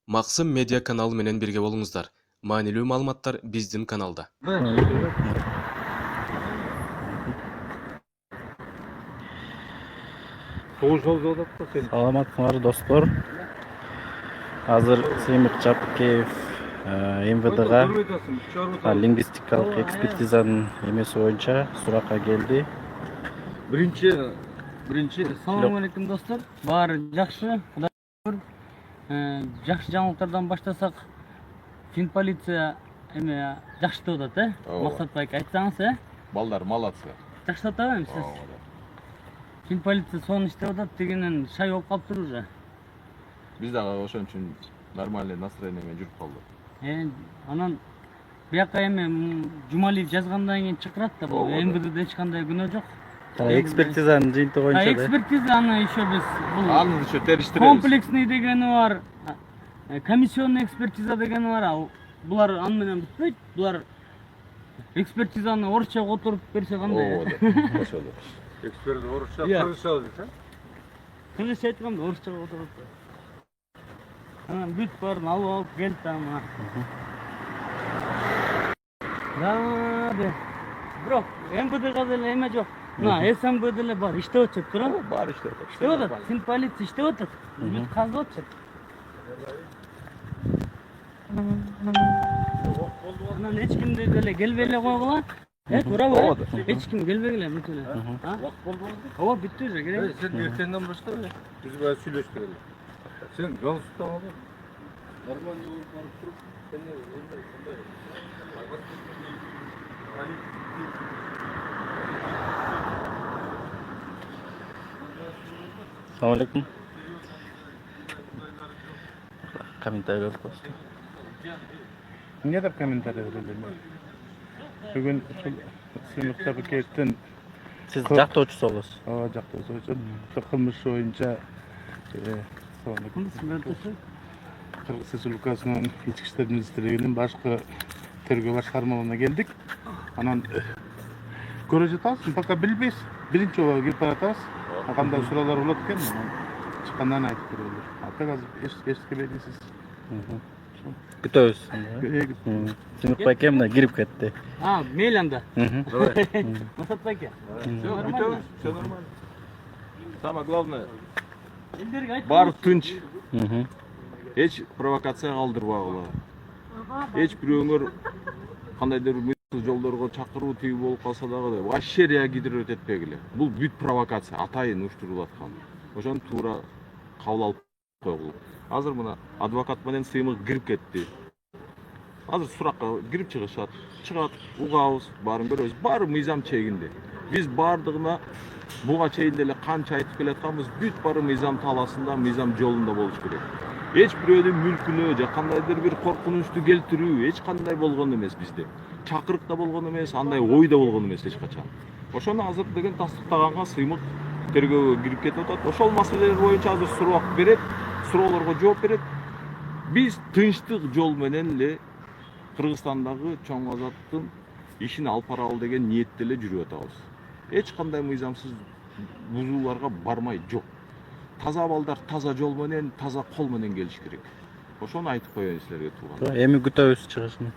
Максым медиа каналы менен бирге болуңуздар. Маанилүү маалыматтар биздин каналда. Саламатсыңар достор. Азыр Сеймик Жапыкеев МВДга лингвистикалык экспертизанын эмеси боюнча суракка келди. Birinci. Assalamu alaikum dostlar. Bari жақсы, Xudo şükür. Жақсы жаңылыктардан баштасак, Фин полиция эме жақсы деп атат, Мақсат байка айтсаңыз, Балдар молодцы. жақсы атабайм сиз. Фин полиция сонун иштеп атат дегенен шай болуп калыптыр уже. Биз дагы ошон үчүн нормальный настроение менен жүрүп калдык. Анан бияка эме Жумалиев жазгандан кийин чакырат да, бул МВДде эч кандай күнөө жок. Экспертизанын жыйынтыгы боюнча да. Экспертиза аны еще біз Аны еще териштиребиз. комплексный дегени бар, комиссионный экспертиза дегени бар. Булар аны менен бүтпөйт. Булар экспертизаны орусча отуруп берсе кандай? Ошол. Эксперт орусча, кыргызча дейт, Кыргызча айтканда орусча отуруп. Анан бүт баарын алып келди ама. Да, бирок МВДга деле эме жок. СМБ деле бар, иштеп атат, туурабы? Бар иштеп атат. İşte o da, Fin politsiya işte o da. Büyük kazı atacak. Anan hiç kim de böyle gelbeyle koygular. Bravo. Hiç kim gelbeyle mesela. Hava bitti уже, gerek. Sen ertenden başla, biz böyle söyleştirelim. Sen Galatasaray al. Normal yolu barıp durup, sen de Assalamu alaikum. Комментарий просто. Эмне деп комментарий берелим? Бүгүн ушул Сеймик Жапыкеевдин Siz жактоочусу болосуз. ооба жактоосу үчүн кылмыш боюнча Кыргыз Республикасынын Ички иштер министрлигинин башкы тергөө башкармаларына келдик. Анан көрө жатабыз, пока билбейбиз. Биринчи жолу кирип баратабыз. Кандай суроолор болот экен, чыккандан айтып берелер. Так азыр эчтеке белгисиз. Күтөбүз. Сеймик байке мына кирип кетти. Мейлі анда. Масат байке. Все нормально. Самое главное, бар тынч. Эч провокация калтырбагыла. Эч бирөөңөр кандайдыр жолдорго чакыруу тиги болуп калса дагы вообще реагировать этпегиле. Бул бүт провокация, атайын уюштурулуп аткан. Ошону туура кабыл алып койгула. Азыр мына адвокат менен Сеймик кирип кетти. Азыр суракка кирип чыгышат. Чыгат, угабыз, баарын көрөбүз. Баары мыйзам чегинде. Биз баардыгына буга чейин деле канча айтып келатканбыз, бүт баары мыйзам талаасында, мыйзам жолунда болуш керек. Эч бирөөнүн мүлкүнө же кандайдыр бир коркунучту келтирүү эч кандай болгон эмес бизде. Чакырык да болгон эмес, андай ой да болгон эмес эч качан. Ошону азыр деген тастыктаганга Сеймик тергөөгө кирип кетип атат. Ошол маселелер боюнча азыр суроо берет, суроолорго жооп берет. Биз тынчтык жол менен эле Кыргызстандагы чоң азаттын ишин алып баралы деген ниетте эле жүрүп атабыз. Эч кандай мыйзамсыз бузууларга бармай жок. Таза балдар таза жол менен, таза кол менен келиш керек. Ошону айтып коеюн силерге тууган. Эми күтөбүз чыгышын.